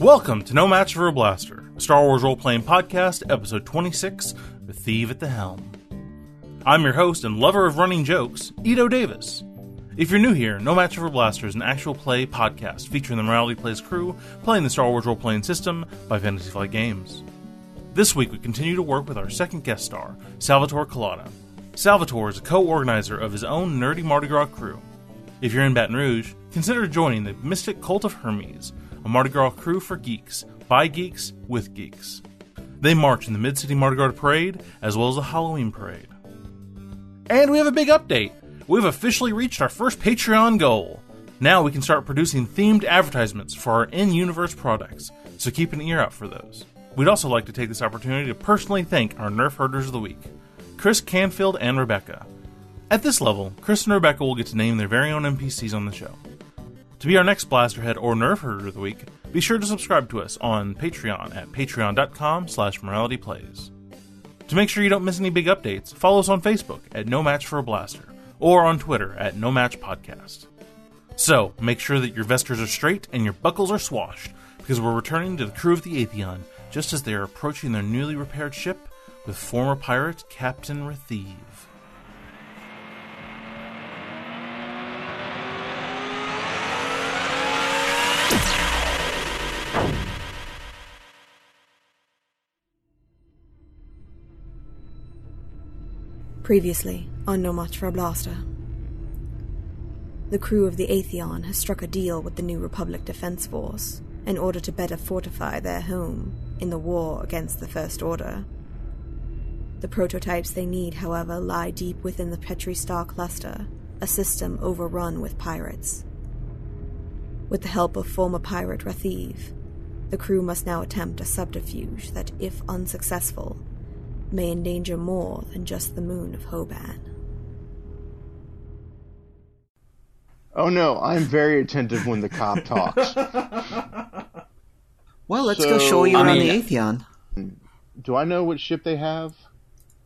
Welcome to No Match for a Blaster, a Star Wars role-playing podcast, episode 26, Ratheeve at the Helm. I'm your host and lover of running jokes, Ito Davis. If you're new here, No Match for a Blaster is an actual play podcast featuring the Morality Plays crew playing the Star Wars role-playing system by Fantasy Flight Games. This week we continue to work with our second guest star, Salvatore Collada. Salvatore is a co-organizer of his own nerdy Mardi Gras crew. If you're in Baton Rouge, consider joining the Mystic Cult of Hermes, a Mardi Gras crew for geeks, by geeks, with geeks. They march in the Mid-City Mardi Gras Parade, as well as the Halloween Parade. And we have a big update! We've officially reached our first Patreon goal! Now we can start producing themed advertisements for our in-universe products, so keep an ear out for those. We'd also like to take this opportunity to personally thank our Nerf Herders of the Week, Chris Canfield and Rebecca. At this level, Chris and Rebecca will get to name their very own NPCs on the show. To be our next Blasterhead or Nerf Herder of the Week, be sure to subscribe to us on Patreon at patreon.com/moralityplays. To make sure you don't miss any big updates, follow us on Facebook at No Match for a Blaster, or on Twitter at No Match Podcast. So, make sure that your vesters are straight and your buckles are swashed, because we're returning to the crew of the Atheon just as they are approaching their newly repaired ship with former pirate Captain Ratheeve. Previously on No Match for a Blaster. The crew of the Atheon has struck a deal with the New Republic Defense Force in order to better fortify their home in the war against the First Order. The prototypes they need, however, lie deep within the Petrie Star Cluster, a system overrun with pirates. With the help of former pirate Ratheeve, the crew must now attempt a subterfuge that, if unsuccessful, may endanger more than just the moon of Hoban. Oh no, I'm very attentive when the cop talks. Well, let's go show you around the Atheon. Do I know what ship they have,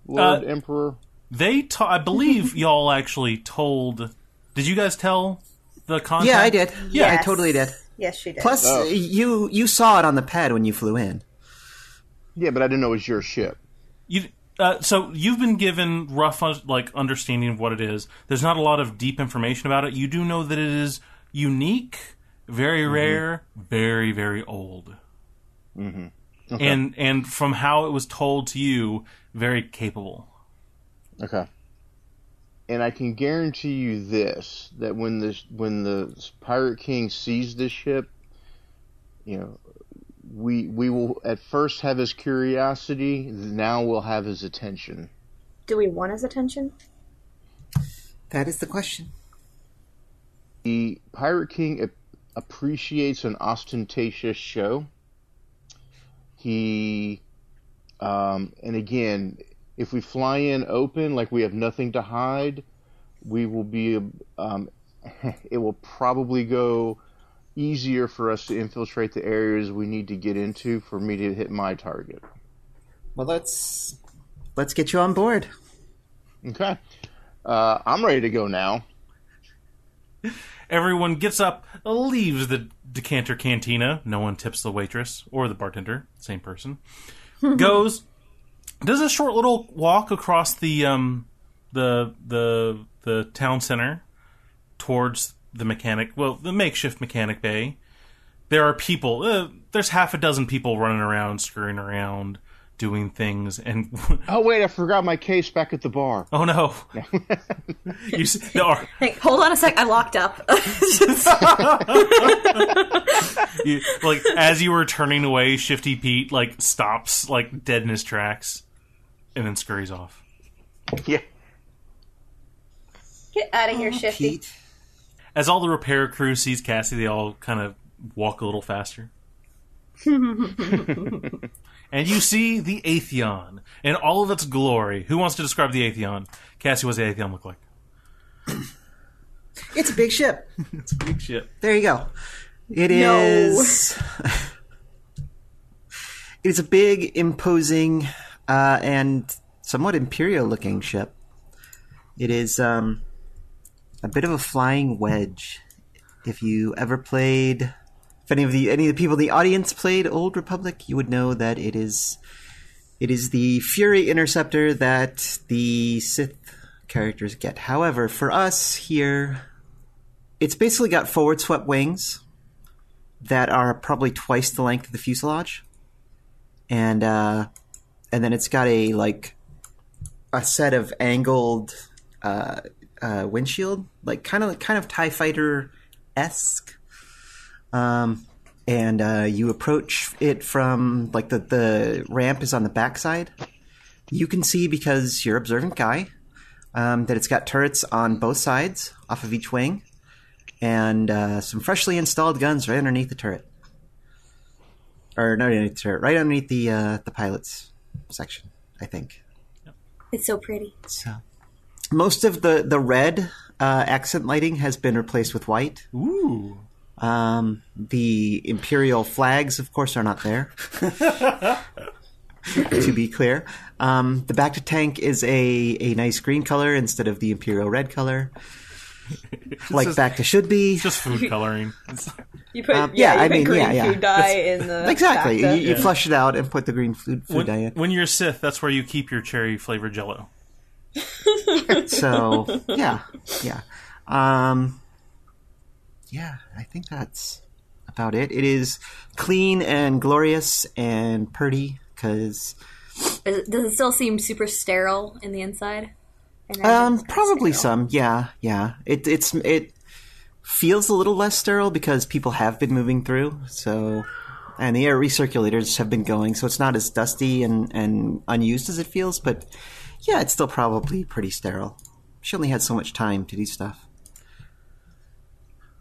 Lord Emperor? I believe y'all actually told... Did you guys tell the contact? Yeah, I did. Yes. Yeah, I totally did. Yes, she did. Plus, you saw it on the pad when you flew in. Yeah, but I didn't know it was your ship. So you've been given rough understanding of what it is. There's not a lot of deep information about it. You do know that it is unique, very rare, very, very old. Mm-hmm. Okay. And from how it was told to you, very capable. Okay. And I can guarantee you this, that when the Pirate King sees this ship, you know, we will at first have his curiosity, now we'll have his attention. Do we want his attention? That is the question. The Pirate King appreciates an ostentatious show. He, and again, if we fly in open, like we have nothing to hide, we will be, it will probably go easier for us to infiltrate the areas we need to get into for me to hit my target. Well, let's get you on board. Okay. I'm ready to go now. Everyone gets up, leaves the decanter cantina. No one tips the waitress or the bartender. Same person. Does a short little walk across the town center towards the makeshift mechanic bay. There are people, there's half a dozen people running around, scurrying around, doing things, and... Oh, wait, I forgot my case back at the bar. Oh, no. Hey, hold on a sec, I locked up. As you were turning away, Shifty Pete, stops, dead in his tracks, and then scurries off. Yeah. Get out of here, Shifty. Pete. As all the repair crew sees Cassie, they all kind of walk a little faster. And you see the Atheon in all of its glory. Who wants to describe the Atheon? Cassie, what does the Atheon look like? It's a big ship. It's a big ship. There you go. It is a big, imposing, and somewhat imperial-looking ship. It is a bit of a flying wedge. If you ever played If any of the people in the audience played Old Republic, you would know that it is the Fury Interceptor that the Sith characters get. However, for us here, it's basically got forward swept wings that are probably twice the length of the fuselage, and then it's got a set of angled windshield, like kind of TIE Fighter-esque. And you approach it from, like, the ramp is on the backside. You can see, because you're observant guy, that it's got turrets on both sides off of each wing, and some freshly installed guns right underneath the turret. Or not underneath the turret, right underneath the pilot's section, I think. It's so pretty. So most of the red accent lighting has been replaced with white. Ooh. The Imperial flags, of course, are not there. To be clear. The back to tank is a nice green color instead of the Imperial red color. Back to should be. It's just food coloring. You put green food dye in the exactly. You flush it out and put the green food dye in. When you're Sith, that's where you keep your cherry flavored Jello. So yeah. Yeah, I think that's about it. It is clean and glorious and pretty, because... Does it still seem super sterile in the inside? Probably some, yeah. It feels a little less sterile because people have been moving through, so... And the air recirculators have been going, so it's not as dusty and unused as it feels, but yeah, it's still probably pretty sterile. She only had so much time to do stuff.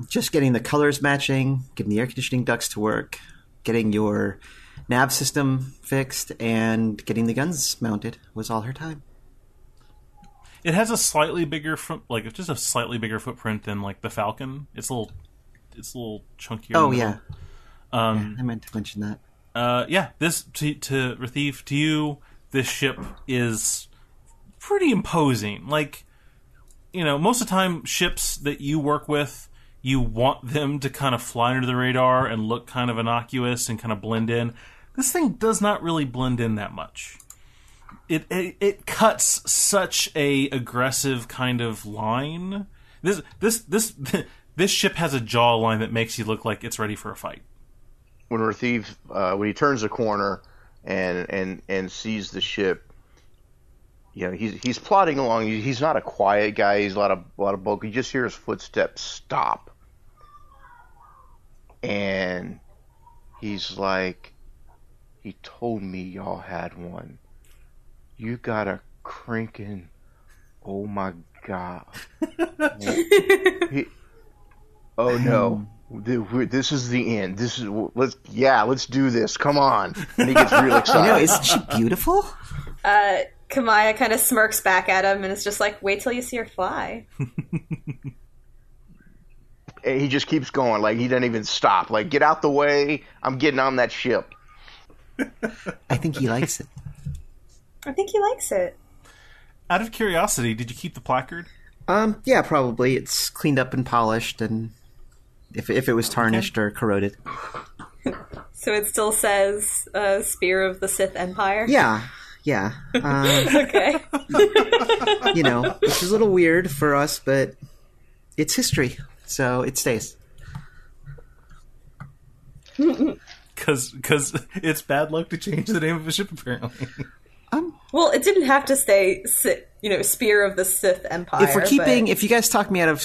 Just getting the colors matching, getting the air conditioning ducts to work, getting your nav system fixed, and getting the guns mounted was all her time. It has a slightly bigger it's just a slightly bigger footprint than the Falcon. It's a little chunkier. Oh yeah. I meant to mention that. This to Ratheeve, to you, this ship is pretty imposing. Most of the time, ships that you work with, you want them to kind of fly under the radar and look kind of innocuous and kind of blend in. This thing does not really blend in that much. It cuts such a aggressive kind of line. This ship has a jawline that makes you look like it's ready for a fight. When Ratheeve, when he turns the corner and sees the ship, he's plodding along. He's not a quiet guy. He's a lot of bulk. You just hear his footsteps stop, and he's like, "He told me y'all had one. You got a cranking. Oh my god! Oh no! This is the end. Let's do this. Come on!" And he gets real excited. Isn't she beautiful? Kamaya kind of smirks back at him and is just like, wait till you see her fly. And he just keeps going. He doesn't even stop. Get out the way. I'm getting on that ship. I think he likes it. I think he likes it. Out of curiosity, did you keep the placard? Yeah, probably. It's cleaned up and polished, and if it was tarnished or corroded. So it still says Spear of the Sith Empire? Yeah. Okay. Which is a little weird for us, but it's history, so it stays. Because it's bad luck to change the name of a ship, apparently. Well, it didn't have to stay, Spear of the Sith Empire. If you guys talked me into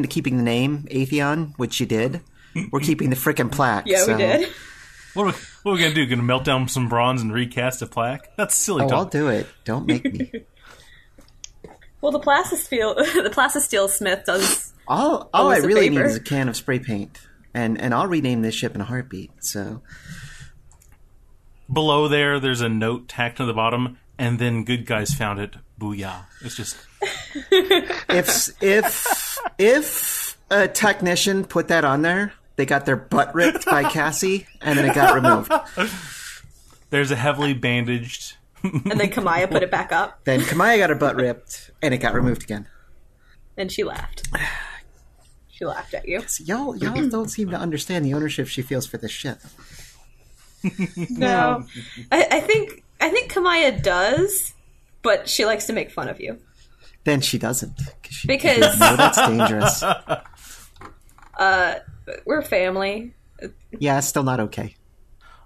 keeping the name Atheon, which you did, we're keeping the frickin' plaque. Yeah, we did. What are we going to do? Going to melt down some bronze and recast a plaque? That's silly talk. I'll do it. Don't make me. Well, the Plastisteel Smith does. All I really need is a can of spray paint, and I'll rename this ship in a heartbeat. So below there's a note tacked to the bottom, and then good guys found it. Booyah! It's just if a technician put that on there, they got their butt ripped by Cassie, and then it got removed. There's a heavily bandaged... And then Kamaya put it back up. Then Kamaya got her butt ripped, and it got removed again. And she laughed. She laughed at you. Y'all don't seem to understand the ownership she feels for this ship. No. I think Kamaya does, but she likes to make fun of you. Then she doesn't. Because no, that's dangerous. We're family. Yeah, it's still not okay.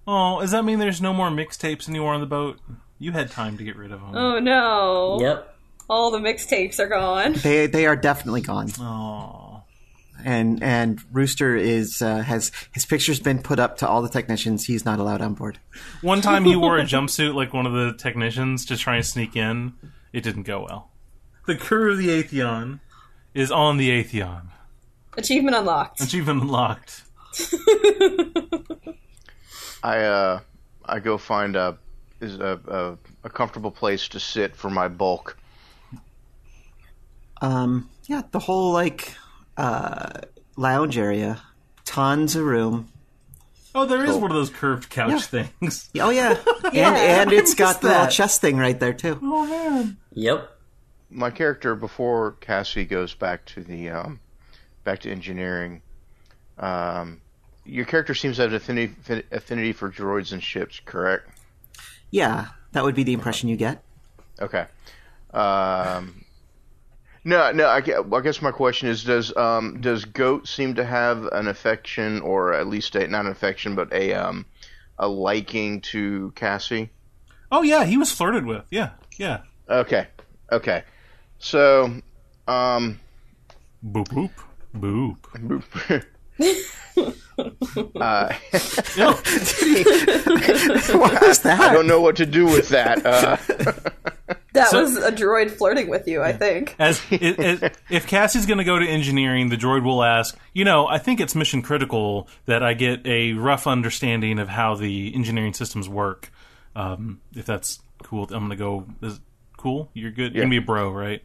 Oh, does that mean there's no more mixtapes anymore on the boat? You had time to get rid of them. Oh no. Yep. All the mixtapes are gone. They are definitely gone. Oh. And Rooster has his picture's been put up to all the technicians. He's not allowed on board. One time he wore a jumpsuit like one of the technicians to try and sneak in. It didn't go well. The crew of the Atheon is on the Atheon. Achievement unlocked. Achievement unlocked. I go find a comfortable place to sit for my bulk. Yeah, the whole lounge area, tons of room. Oh, there is one of those curved couch things. Oh yeah, and it's got the little chest thing right there too. Oh man. Yep. My character, before Cassie goes back to the back to engineering, your character seems to have an affinity for droids and ships, correct? Yeah, that would be the impression you get. Okay. No. I guess my question is: does Goat seem to have an affection, or at least not an affection, but a liking to Cassie? Oh yeah, he was flirted with. Yeah. Okay. So, Boop boop boop. boop. What was that? I don't know what to do with that. That was a droid flirting with you, I think. If Cassie's going to go to engineering, the droid will ask, I think it's mission critical that I get a rough understanding of how the engineering systems work. If that's cool, I'm going to go. Is it cool? You're good? You're going to be a bro, right?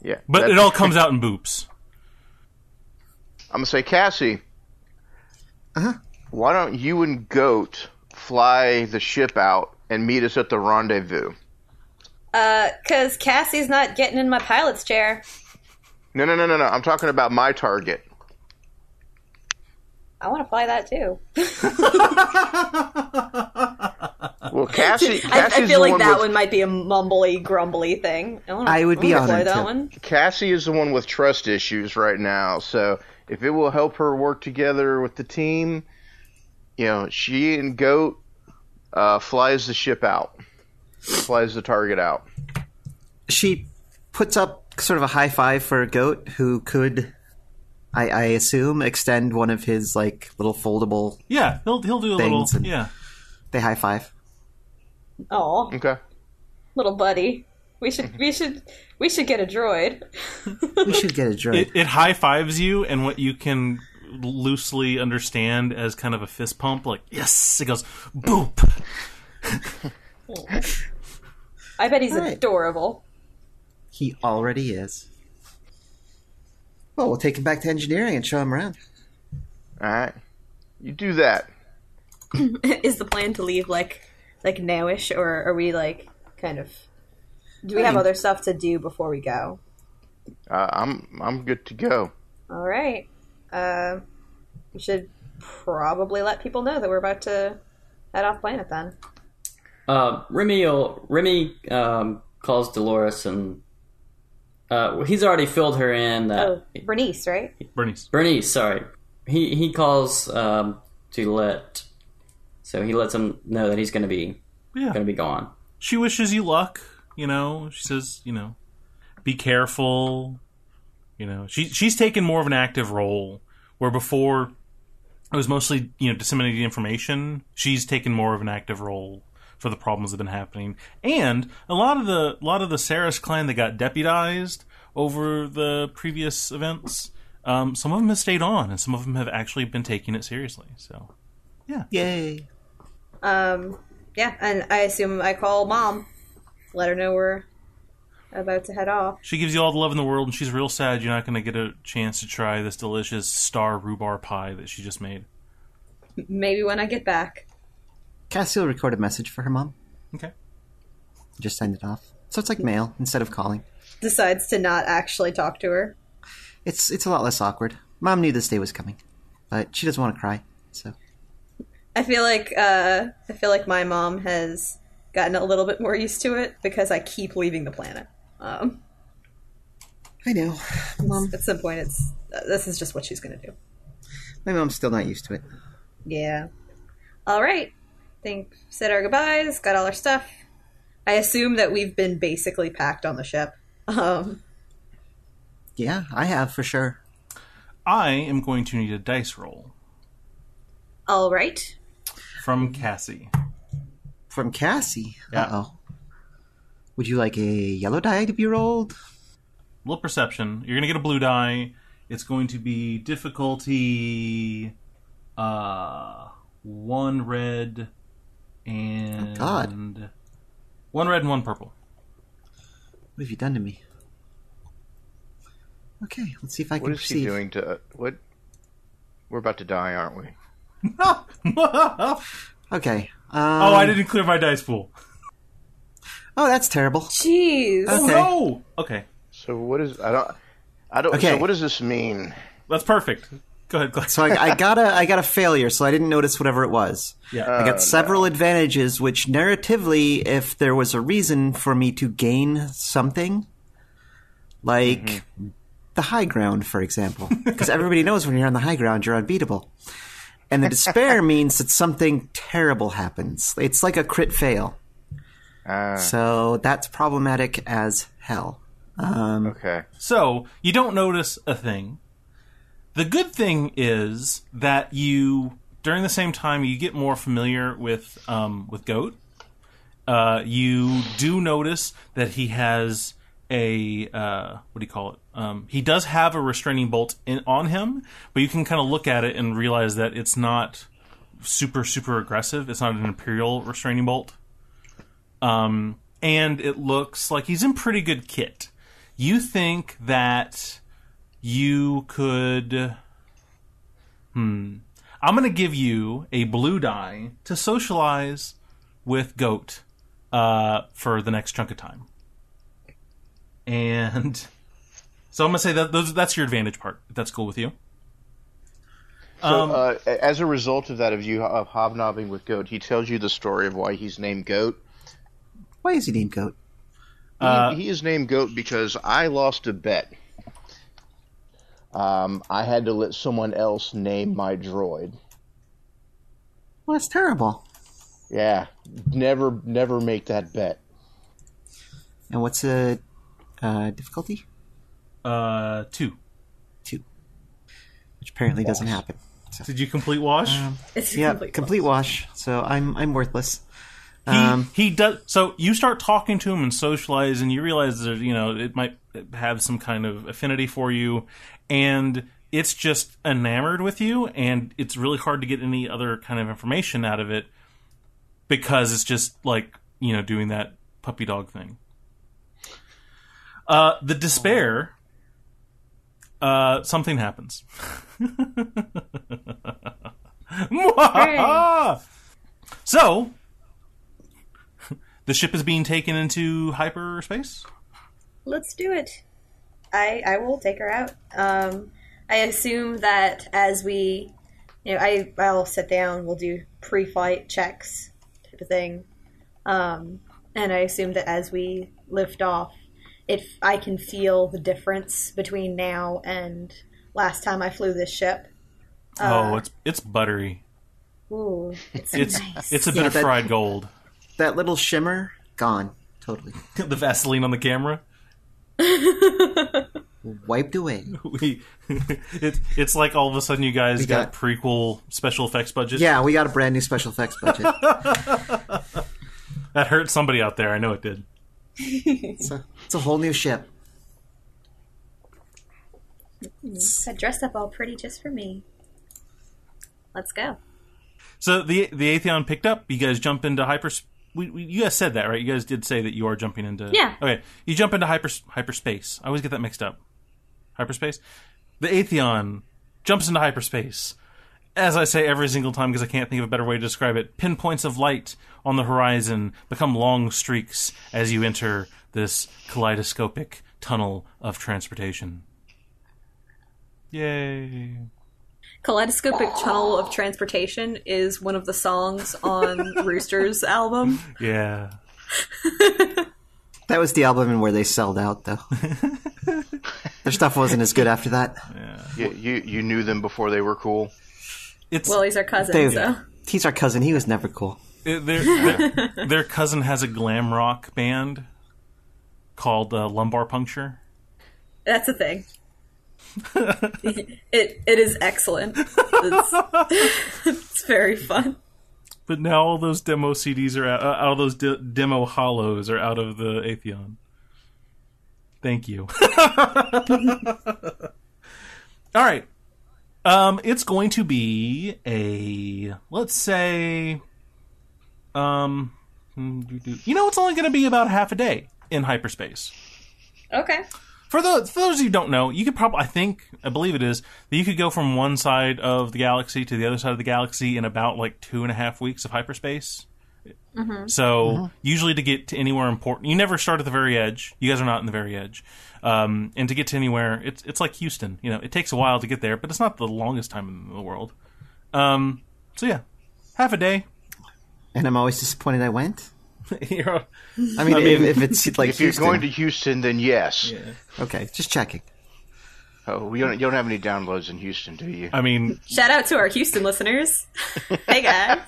Yeah. But it all comes out in boops. I'm going to say, Cassie, Uh-huh. why don't you and Goat fly the ship out and meet us at the rendezvous? 'Cause Cassie's not getting in my pilot's chair. No. I'm talking about my target. I want to fly that too. Well, Cassie's I feel the like that with, one might be a mumbly, grumbly thing. I would be fly honored that to. one. Cassie is the one with trust issues right now, so if it will help her work together with the team, she and Goat flies the ship out. Flies the target out. She puts up sort of a high five for Goat, who could, I assume, extend one of his little foldable. Yeah, he'll do a little. things and- Yeah. They high five. Aw, Okay. little buddy. We should get a droid. We should get a droid. It high fives you, and what you can loosely understand as kind of a fist pump, like yes, it goes boop. I bet he's Right. adorable. He already is. Well, we'll take him back to engineering and show him around. All right. You do that. Is the plan to leave like nowish, or are we kind of? Do we have other stuff to do before we go? I'm good to go. All right. We should probably let people know that we're about to head off planet then. Remy calls Dolores and he's already filled her in that Bernice, right? Bernice. Sorry. He calls to let, so he lets him know that he's going to be gone. She wishes you luck. She says, be careful. She's taken more of an active role where before it was mostly disseminating information. She's taken more of an active role for the problems that have been happening, and a lot of the Saris clan that got deputized over the previous events. Some of them have stayed on, and some of them have actually been taking it seriously. So, yeah, Yay! Yeah, and I assume I call Mom, let her know we're about to head off. she gives you all the love in the world, and she's real sad you're not going to get a chance to try this delicious star rhubarb pie that she just made. Maybe when I get back. Cassie will record a message for her mom. Okay. Just send it off. So it's like mail instead of calling. Decides to not actually talk to her. It's a lot less awkward. Mom knew this day was coming, but she doesn't want to cry, so... I feel like my mom has gotten a little bit more used to it because I keep leaving the planet. I know. Mom. At some point, this is just what she's going to do. My mom's still not used to it. Yeah. All right. Think said our goodbyes, got all our stuff. I assume that we've been basically packed on the ship. Yeah, I have for sure. I am going to need a dice roll. All right. From Cassie. From Cassie? Yeah. Uh-oh. Would you like a yellow die to be rolled? Little perception. You're going to get a blue die. It's going to be difficulty 1 red and... Oh, God. 1 red and 1 purple. What have you done to me? Okay, let's see if I can perceive. What is he doing to... what? We're about to die, aren't we? Okay. Oh, I didn't clear my dice pool. Oh, that's terrible. Jeez. Oh, Okay. no! Okay. So what is... I don't... Okay. So what does this mean? That's perfect. Go ahead, Glenn. So I got a failure, so I didn't notice whatever it was. Yeah. I got several advantages, which narratively, if there was a reason for me to gain something, like the high ground, for example, because everybody knows when you're on the high ground, you're unbeatable. And the despair means that something terrible happens. It's like a crit fail. So that's problematic as hell. Okay. So, you don't notice a thing. The good thing is that you, during the same time, you get more familiar with Goat. You do notice that he has a, what do you call it? He does have a restraining bolt on him, but you can kind of look at it and realize that it's not super, super aggressive. It's not an Imperial restraining bolt. And it looks like he's in pretty good kit. You think that you could... I'm going to give you a blue die to socialize with Goat for the next chunk of time. And so I'm going to say that's your advantage part, if that's cool with you. So as a result of that, of hobnobbing with Goat, he tells you the story of why he's named Goat. Why is he named Goat? He is named Goat because I lost a bet. I had to let someone else name my droid. Well, that's terrible. Yeah, never make that bet. And what's the difficulty? 2. 2. Which apparently doesn't happen. So, Did you complete wash? It's yeah, complete wash. So I'm worthless. He does. So you start talking to him and socialize, and you realize that it might have some kind of affinity for you, and it's just enamored with you, and it's really hard to get any other kind of information out of it because it's just like doing that puppy dog thing. The despair. Something happens. So. The ship is being taken into hyperspace? Let's do it. I will take her out. I assume that as we... I'll sit down, we'll do pre-flight checks type of thing. And I assume that as we lift off, if I can feel the difference between now and last time I flew this ship. It's buttery. Ooh, it's nice. It's a bit of fried gold. That little shimmer, gone. Totally. The Vaseline on the camera? Wiped away. It's like all of a sudden you guys got prequel special effects budget. Yeah, we got a brand new special effects budget. That hurt somebody out there. I know it did. It's a whole new ship. I dressed up all pretty just for me. Let's go. So the Atheon picked up. You guys jump into hyperspace. You guys said that, right? You guys did say that you are jumping into... Yeah. Okay. You jump into hyperspace. I always get that mixed up. Hyperspace? The Atheon jumps into hyperspace. As I say every single time, because I can't think of a better way to describe it, pinpoints of light on the horizon become long streaks as you enter this kaleidoscopic tunnel of transportation. Yay. Kaleidoscopic Tunnel of Transportation is one of the songs on Rooster's album. Yeah. That was the album where they sold out, though. Their stuff wasn't as good after that. Yeah. You knew them before they were cool? Well, he's our cousin, so... He's our cousin. He was never cool. Their cousin has a glam rock band called Lumbar Puncture. That's a thing. It is excellent. It's very fun. But now all those demo CDs are out of those demo hollows are out of the Atheon. Thank you. All right. It's going to be let's say, it's only going to be about half a day in hyperspace. Okay. For those of you who don't know, you could probably, I believe it is, that you could go from one side of the galaxy to the other side of the galaxy in about 2.5 weeks of hyperspace. Mm-hmm. So usually to get to anywhere important, you never start at the very edge. You guys are not in the very edge. And to get to anywhere, it's like Houston. It takes a while to get there, but it's not the longest time in the world. So yeah, half a day. And I'm always disappointed I went. If it's like if Houston. you're going to Houston, then yes. Yeah. Okay, just checking. Oh, you don't have any downloads in Houston, do you? Shout out to our Houston listeners. Hey guys.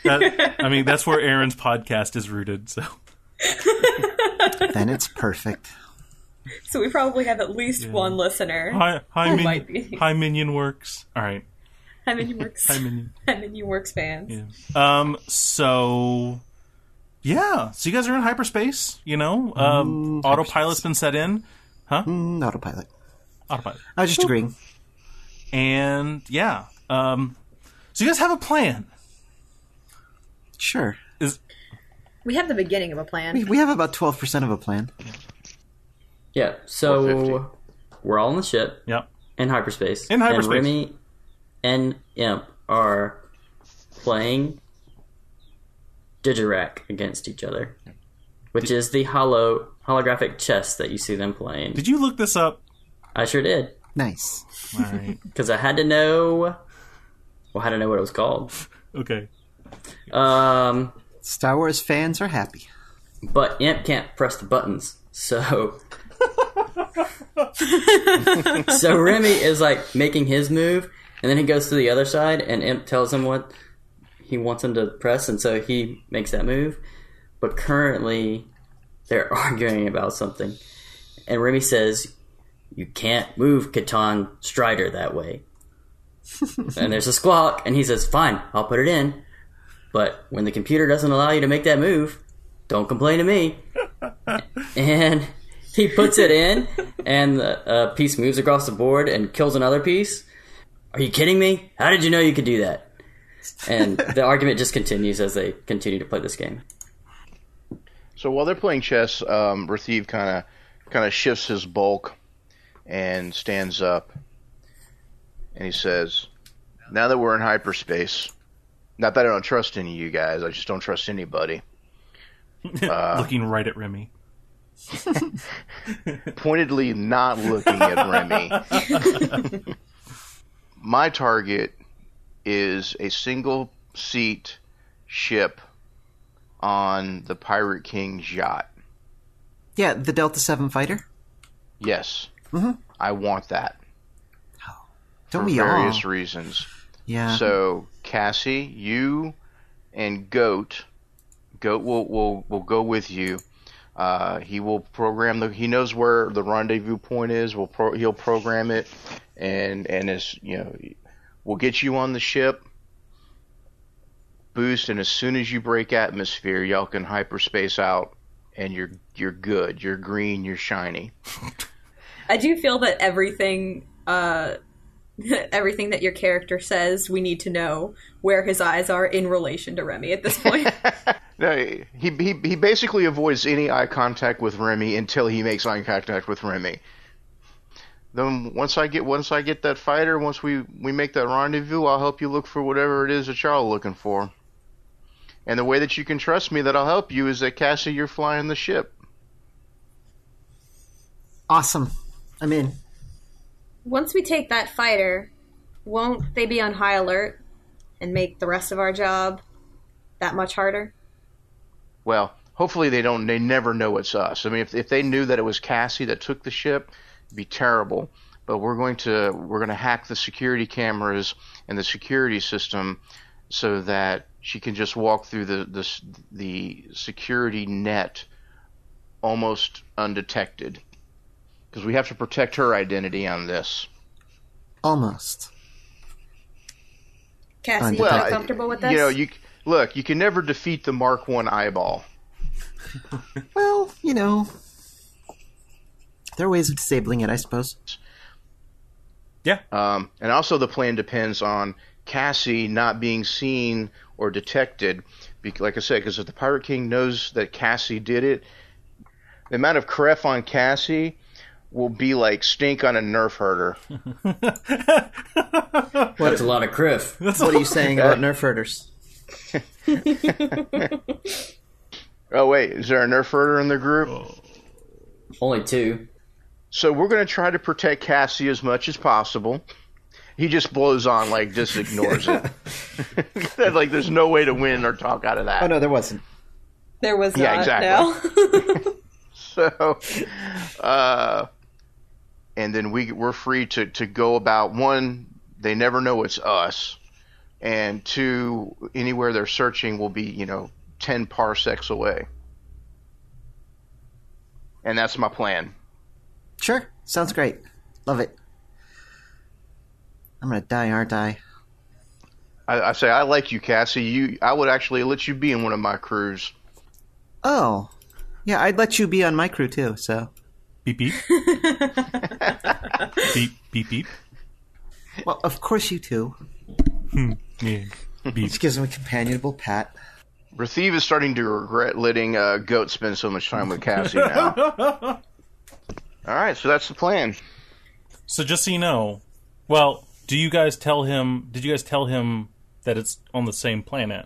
That's where Aaron's podcast is rooted. So then it's perfect. So we probably have at least one listener. Hi, Minion Works. All right. Hi, Minion Works. Hi, Minion. Hi, Minion Works fans. Yeah. So you guys are in hyperspace. Autopilot's been set in, huh? Autopilot. I was just agreeing. And yeah, so you guys have a plan. Sure. We have the beginning of a plan. We have about 12% of a plan. Yeah, so we're all on the ship. Yep. In hyperspace. And Remy and Imp are playing Digirac against each other, which is the holographic chess that you see them playing. Did you look this up? I sure did. Nice. All right. Because I had to know what it was called. Okay. Star Wars fans are happy. But Imp can't press the buttons, so... So Remy is making his move, and then he goes to the other side, and Imp tells him what he wants him to press, and so he makes that move. But currently, they're arguing about something. And Remy says, "You can't move Catan Strider that way." And there's a squawk, and he says, "Fine, I'll put it in. But when the computer doesn't allow you to make that move, don't complain to me." And he puts it in, and a piece moves across the board and kills another piece. Are you kidding me? How did you know you could do that? And the argument just continues as they continue to play this game. So while they're playing chess, Ratheeve kind of shifts his bulk and stands up, and he says, "Now that we're in hyperspace, not that I don't trust any of you guys, I just don't trust anybody." Looking right at Remy. Pointedly not looking at Remy. My target is a single-seat ship on the Pirate King's yacht. Yeah, the Delta 7 fighter? Yes. Mm-hmm. I want that. Don't for we all? For various reasons. Yeah. So, Cassie, you and Goat will go with you. He will program he knows where the rendezvous point is. He'll program it, and as we'll get you on the ship. Boost, and as soon as you break atmosphere, y'all can hyperspace out, and you're good. You're green. You're shiny. I do feel that everything that your character says, we need to know where his eyes are in relation to Remy at this point. No, he basically avoids any eye contact with Remy until he makes eye contact with Remy. Then once I get that fighter, once we make that rendezvous, I'll help you look for whatever it is that y'all are looking for. And the way that you can trust me that I'll help you is that, Cassie, you're flying the ship. Awesome. I'm in. Once we take that fighter, won't they be on high alert and make the rest of our job that much harder? Well, hopefully they don't. They never know it's us. I mean, if they knew that it was Cassie that took the ship, it'd be terrible. But we're going to hack the security cameras and the security system so that she can just walk through the security net almost undetected. Because we have to protect her identity on this. Almost. Cassie, you feel comfortable with this? You can never defeat the Mark I eyeball. Well, there are ways of disabling it, I suppose. Yeah. And also the plan depends on Cassie not being seen or detected. Like I said, because if the Pirate King knows that Cassie did it, the amount of cref on Cassie will be like stink on a Nerf herder. That's a lot of criff. What are you saying about Nerf herders? Oh, wait. Is there a Nerf herder in the group? Only 2. So we're going to try to protect Cassie as much as possible. He just blows on, like, just ignores it. Like, there's no way to win or talk out of that. Oh, no, there wasn't. There was not, exactly. no. So, and then we're free to go about, 1, they never know it's us, and 2, anywhere they're searching will be, 10 parsecs away. And that's my plan. Sure. Sounds great. Love it. I'm going to die, aren't I? I say, I like you, Cassie. I would actually let you be in one of my crews. Oh. Yeah, I'd let you be on my crew, too, so. Beep, beep. Beep, beep, beep. Well, of course you two. Yeah. Beep. Which gives him a companionable pat. Ratheeve is starting to regret letting Goat spend so much time with Cassie now. All right, so that's the plan. So just so you know, well, did you guys tell him that it's on the same planet?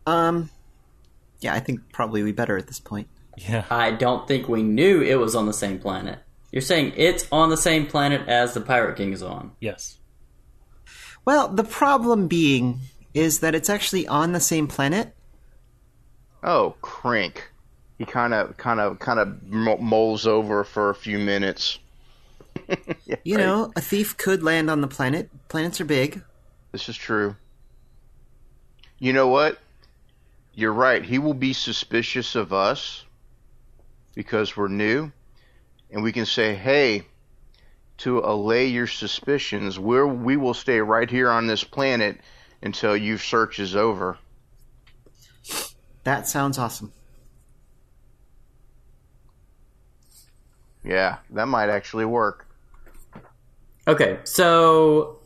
Yeah, I think probably we better at this point. Yeah. I don't think we knew it was on the same planet. You're saying it's on the same planet as the Pirate King is on? Yes. Well, the problem being is that it's actually on the same planet. Oh, crink. He kind of moles over for a few minutes. Yeah, A thief could land on the planet. Planets are big. This is true. You know what? You're right. He will be suspicious of us because we're new. And we can say, hey, to allay your suspicions, we will stay right here on this planet until your search is over. That sounds awesome. Yeah, that might actually work. Okay, so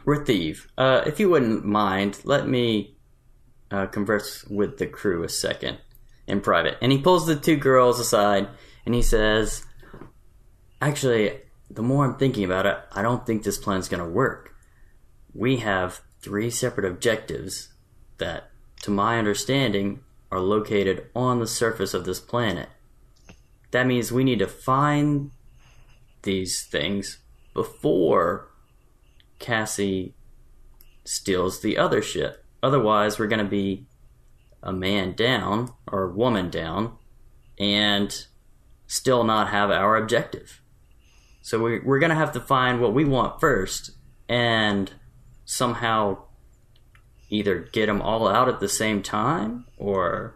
Ratheeve, if you wouldn't mind, let me converse with the crew a second in private. And he pulls the 2 girls aside and he says, actually, the more I'm thinking about it, I don't think this plan's going to work. We have 3 separate objectives that, to my understanding, are located on the surface of this planet. That means we need to find these things before Cassie steals the other ship. Otherwise, we're going to be a man down, or woman down, and still not have our objective. So we're going to have to find what we want first, and somehow either get them all out at the same time, or...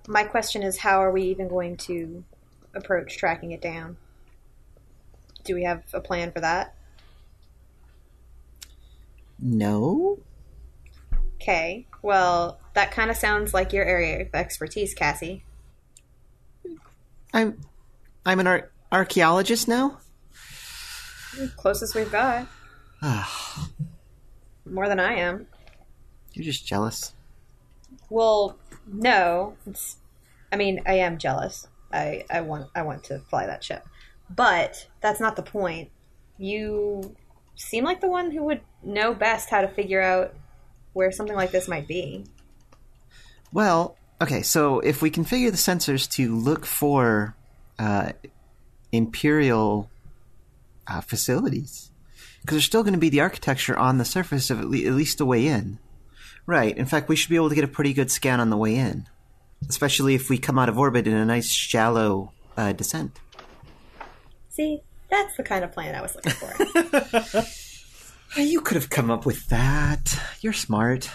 My question is, how are we even going to approach tracking it down? Do we have a plan for that? No. Okay, well, that kind of sounds like your area of expertise, Cassie. I'm an archaeologist now? Closest we've got. More than I am. You're just jealous. Well, no. I am jealous. I want to fly that ship. But that's not the point. You seem like the one who would know best how to figure out where something like this might be. Well, okay, so if we configure the sensors to look for Imperial facilities. Because there's still going to be the architecture on the surface of at least the way in. Right. In fact, we should be able to get a pretty good scan on the way in. Especially if we come out of orbit in a nice shallow descent. See, that's the kind of plan I was looking for. You could have come up with that. You're smart.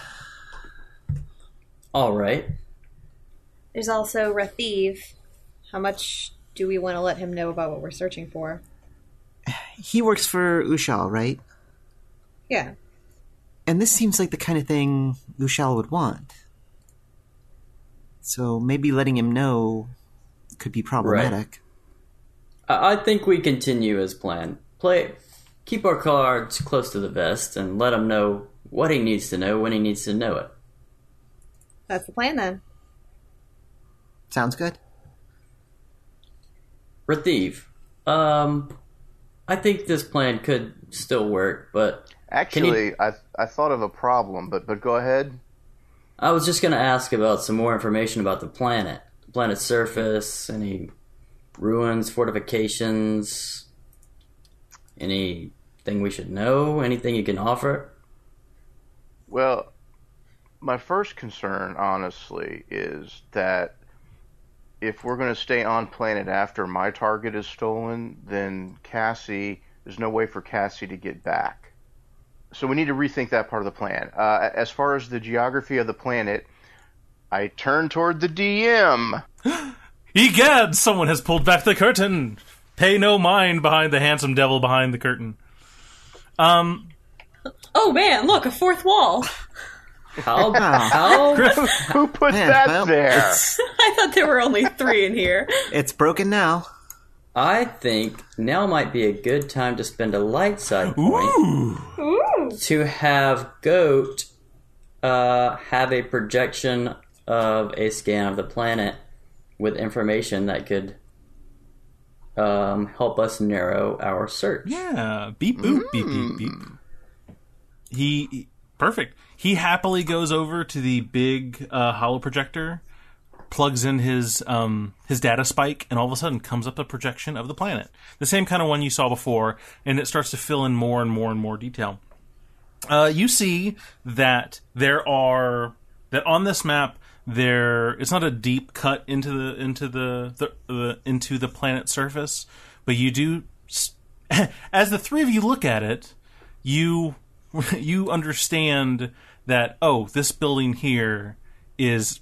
All right. There's also Ratheeve. How much do we want to let him know about what we're searching for? He works for Ushal, right? Yeah. And this seems like the kind of thing Ushal would want. So maybe letting him know could be problematic. Right. I think we continue as planned. Keep our cards close to the vest and let him know what he needs to know when he needs to know it. That's the plan, then. Sounds good. Ratheeve, I think this plan could still work, but... Actually, I thought of a problem, but go ahead. I was just going to ask about some more information about the planet's surface, any ruins, fortifications, anything we should know, anything you can offer? Well, my first concern, honestly, is that if we're going to stay on planet after my target is stolen, then there's no way for Cassie to get back. So we need to rethink that part of the plan. As far as the geography of the planet, I turn toward the DM. Egad, someone has pulled back the curtain. Pay no mind behind the handsome devil behind the curtain. Oh man, look, a fourth wall. How? Who put that there? I thought there were only 3 in here. It's broken now. I think now might be a good time to spend a light side point Ooh. to have Goat have a projection of a scan of the planet with information that could help us narrow our search. Yeah. Beep, boop, beep, beep, beep. Perfect. He happily goes over to the big holo projector, plugs in his data spike, and all of a sudden comes up a projection of the planet. The same kind of one you saw before, and it starts to fill in more and more and more detail. You see that that on this map it's not a deep cut into the planet's surface, but you do, as the 3 of you look at it, you understand that, this building here is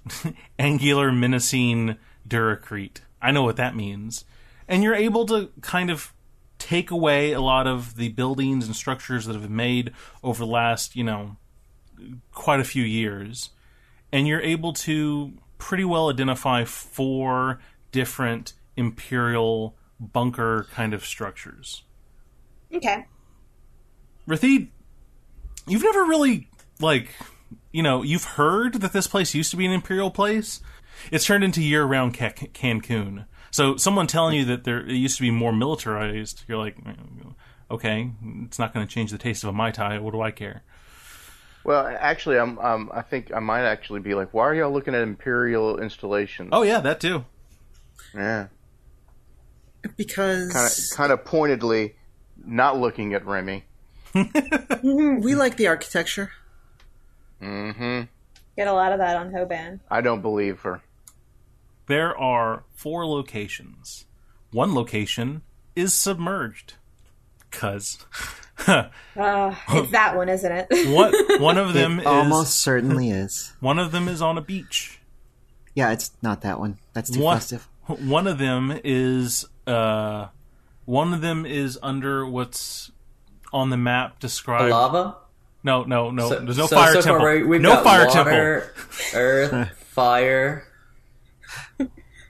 angular menacing Duracrete. I know what that means. And you're able to kind of take away a lot of the buildings and structures that have been made over the last, quite a few years. And you're able to pretty well identify 4 different Imperial bunker kind of structures. Okay. Ratheeve, you've never really, you've heard that this place used to be an Imperial place. It's turned into year-round Cancun. So someone telling you that it used to be more militarized, you're like, okay, it's not going to change the taste of a Mai Tai. What do I care? Well, actually, I think I might actually be like, why are y'all looking at Imperial installations? Oh, yeah, that too. Yeah. Because... Kind of pointedly not looking at Remy. We like the architecture. Mm-hmm. Get a lot of that on Hoban. I don't believe her. There are 4 locations. One location is submerged. 'Cause... it's that one, isn't it? One of them almost certainly is. One of them is on a beach. Yeah, it's not that one. That's too festive. One of them is under what's on the map described. Lava? No. So, there's no fire temple. Far, we've no got fire water, temple. Earth, fire,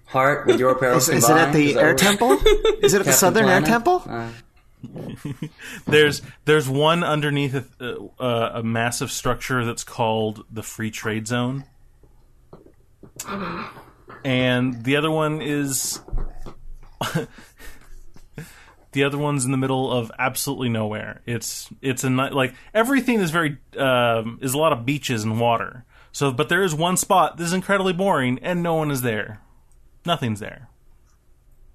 heart with your perils combined. Is it at the air temple? Is it at the southern air temple? There's one underneath a massive structure that's called the Free Trade Zone, and the other one is the other one's in the middle of absolutely nowhere. It's everything is very is a lot of beaches and water. So, but there is one spot that is incredibly boring, and no one is there. Nothing's there.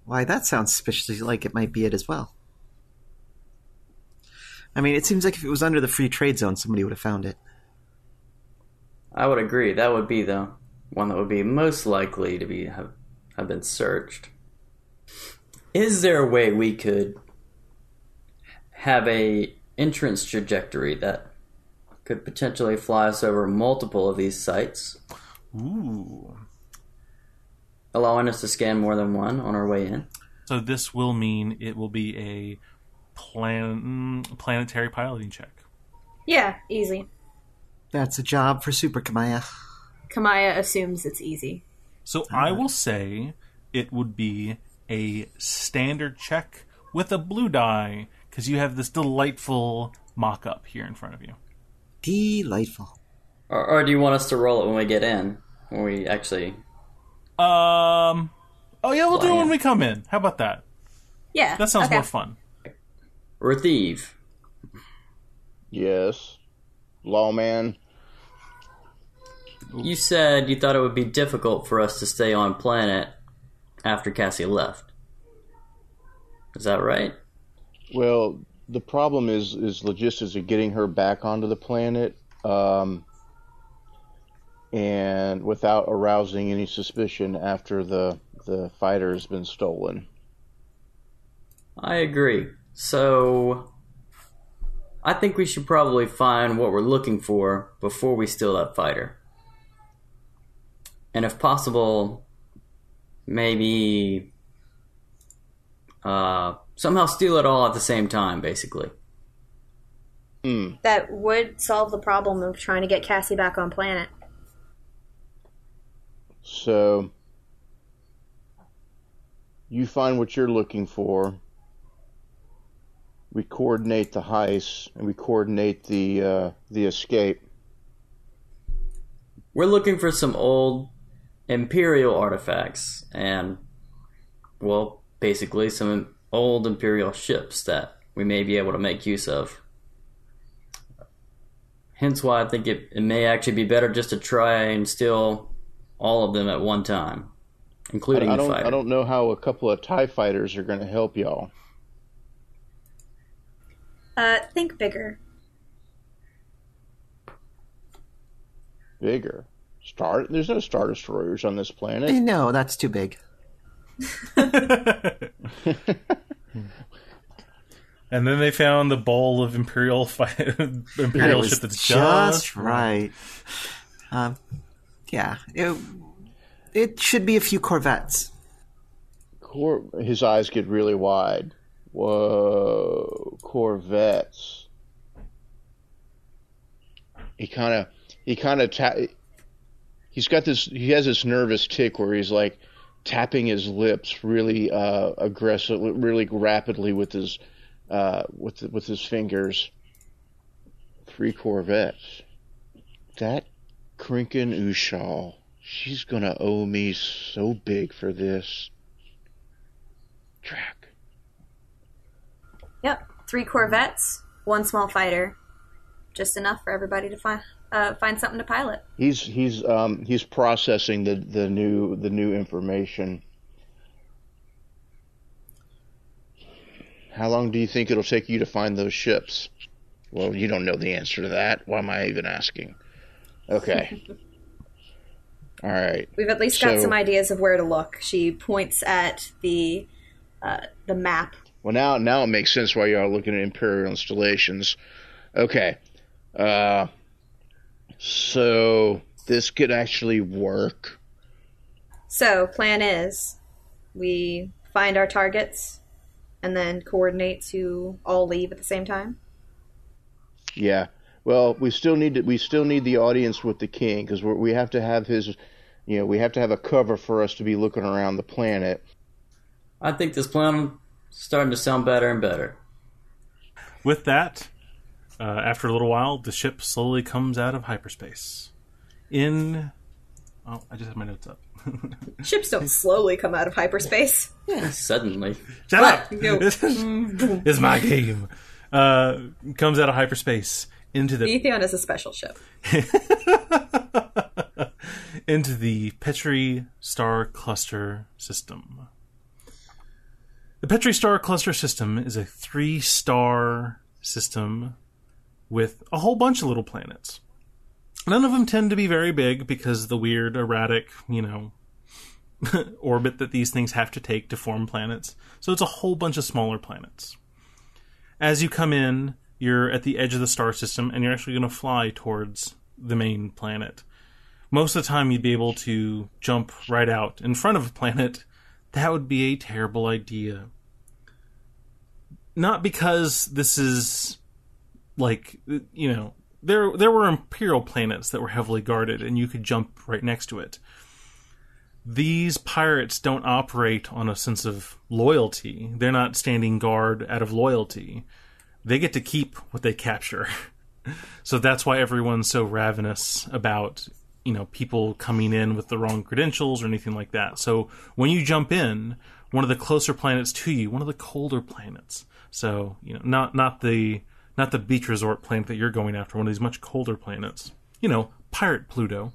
Why, that sounds suspiciously like it might be it as well. I mean, it seems like if it was under the free trade zone, somebody would have found it. I would agree. That would be the one that would be most likely to have been searched. Is there a way we could have a entrance trajectory that could potentially fly us over multiple of these sites? Ooh. Allowing us to scan more than one on our way in? So this will mean it will be a planetary piloting check. Yeah, easy. That's a job for Super Kamaya. Kamaya assumes it's easy. So I will say it would be a standard check with a blue die, because you have this delightful mock-up here in front of you. Delightful. Or do you want us to roll it when we get in? When we actually... Oh yeah, we'll do it when we come in. How about that? Yeah. That sounds okay. more fun. Ratheeve. Yes. Lawman. You said you thought it would be difficult for us to stay on planet after Cassie left. Is that right? Well, the problem is logistics of getting her back onto the planet, and without arousing any suspicion after the fighter has been stolen. I agree. So, I think we should probably find what we're looking for before we steal that fighter. And if possible, maybe somehow steal it all at the same time, basically. That would solve the problem of trying to get Cassie back on planet. So, you find what you're looking for. We coordinate the heist, and we coordinate the escape. We're looking for some old Imperial artifacts, and, well, basically some old Imperial ships that we may be able to make use of. Hence why I think it may actually be better just to try and steal all of them at one time, including the fighter. I don't know how a couple of TIE fighters are going to help y'all. Think bigger. Bigger? There's no Star Destroyers on this planet. No, that's too big. And then they found the bowl of Imperial ship that's just right. Yeah, it should be a few Corvettes. His eyes get really wide. Whoa, Corvettes. He has this nervous tick where he's like tapping his lips really aggressive, really rapidly with his fingers. 3 Corvettes. That Krinken Ushal, she's gonna owe me so big for this. Track. Yep, 3 Corvettes, 1 small fighter. Just enough for everybody to find something to pilot. He's processing the new information. How long do you think it'll take you to find those ships? Well, you don't know the answer to that. Why am I even asking? Okay. All right. We've at least got some ideas of where to look. She points at the map. Well, now it makes sense why you are looking at Imperial installations. Okay. So this could actually work. So, plan is we find our targets and then coordinate to all leave at the same time. Yeah. Well, we still need the audience with the king, because we have to have his, we have to have a cover for us to be looking around the planet. I think this plan is starting to sound better and better. With that, after a little while, the ship slowly comes out of hyperspace. I just have my notes up. Ships don't slowly come out of hyperspace. Yeah, suddenly. Shut up! This is my game. Comes out of hyperspace into the Atheon is a special ship. into the Petrie Star Cluster system. The Petrie Star Cluster system is a 3-star system with a whole bunch of little planets. None of them tend to be very big because of the weird, erratic, orbit that these things have to take to form planets. So it's a whole bunch of smaller planets. As you come in, you're at the edge of the star system, and you're actually going to fly towards the main planet. Most of the time, you'd be able to jump right out in front of a planet. That would be a terrible idea. Not because this is, there were Imperial planets that were heavily guarded, and you could jump right next to it. These pirates don't operate on a sense of loyalty. They're not standing guard out of loyalty. They get to keep what they capture. So that's why everyone's so ravenous about, people coming in with the wrong credentials or anything like that. So when you jump in, one of the closer planets to you, one of the colder planets. So, not the beach resort planet that you're going after, one of these much colder planets. Pirate Pluto.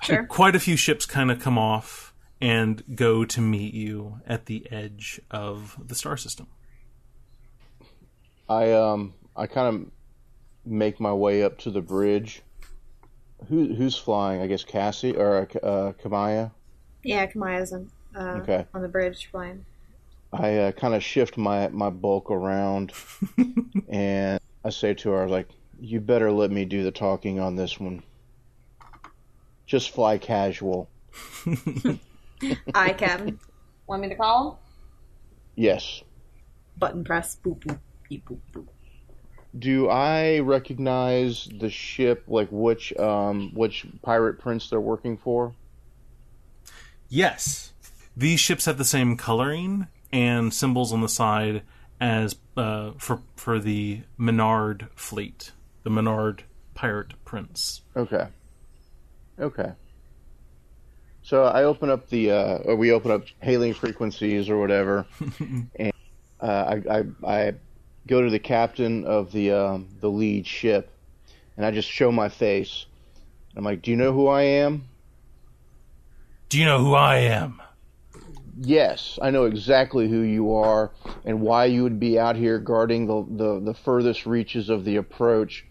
Sure. Quite a few ships kind of come off and go to meet you at the edge of the star system. I kind of make my way up to the bridge. Who's flying? I guess Cassie or Kamaya? Yeah, Kamaya's on the bridge flying. I kind of shift my bulk around, and I say to her, I was like, you better let me do the talking on this one. Just fly casual. Aye, Captain. Want me to call? Yes. Button press. Boop, boop, beep, boop, boop. Do I recognize the ship, which pirate prince they're working for? Yes. These ships have the same coloring and symbols on the side as for the Menard fleet, the Menard Pirate Prince. Okay. So I open up we open up hailing frequencies or whatever, and I go to the captain of the lead ship, and I just show my face. I'm like, "Do you know who I am?" Do you know who I am? Yes, I know exactly who you are and why you would be out here guarding the furthest reaches of the approach,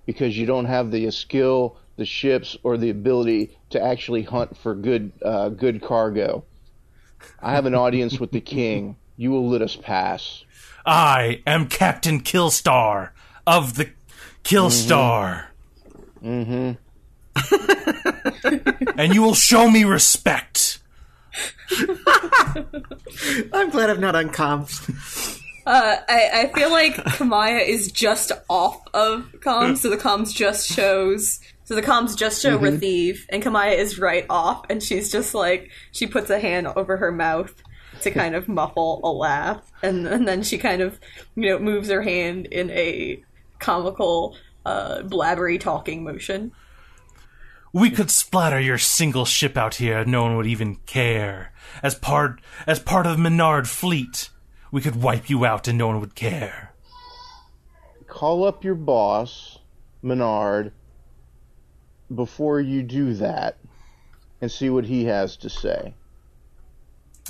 because you don't have the skill, the ships, or the ability to actually hunt for good cargo. I have an audience with the king. You will let us pass. I am Captain Killstar of the Killstar. Mm-hmm. And you will show me respect. I'm glad I'm not on comms. I feel like Kamaya is just off of comms, so the comms just show Ratheeve, and Kamaya is right off, and she's just she puts a hand over her mouth to kind of muffle a laugh, and then she kind of, moves her hand in a comical, blabbery talking motion. We could splatter your single ship out here and no one would even care. As part of Menard fleet, we could wipe you out and no one would care. Call up your boss, Menard, before you do that, and see what he has to say.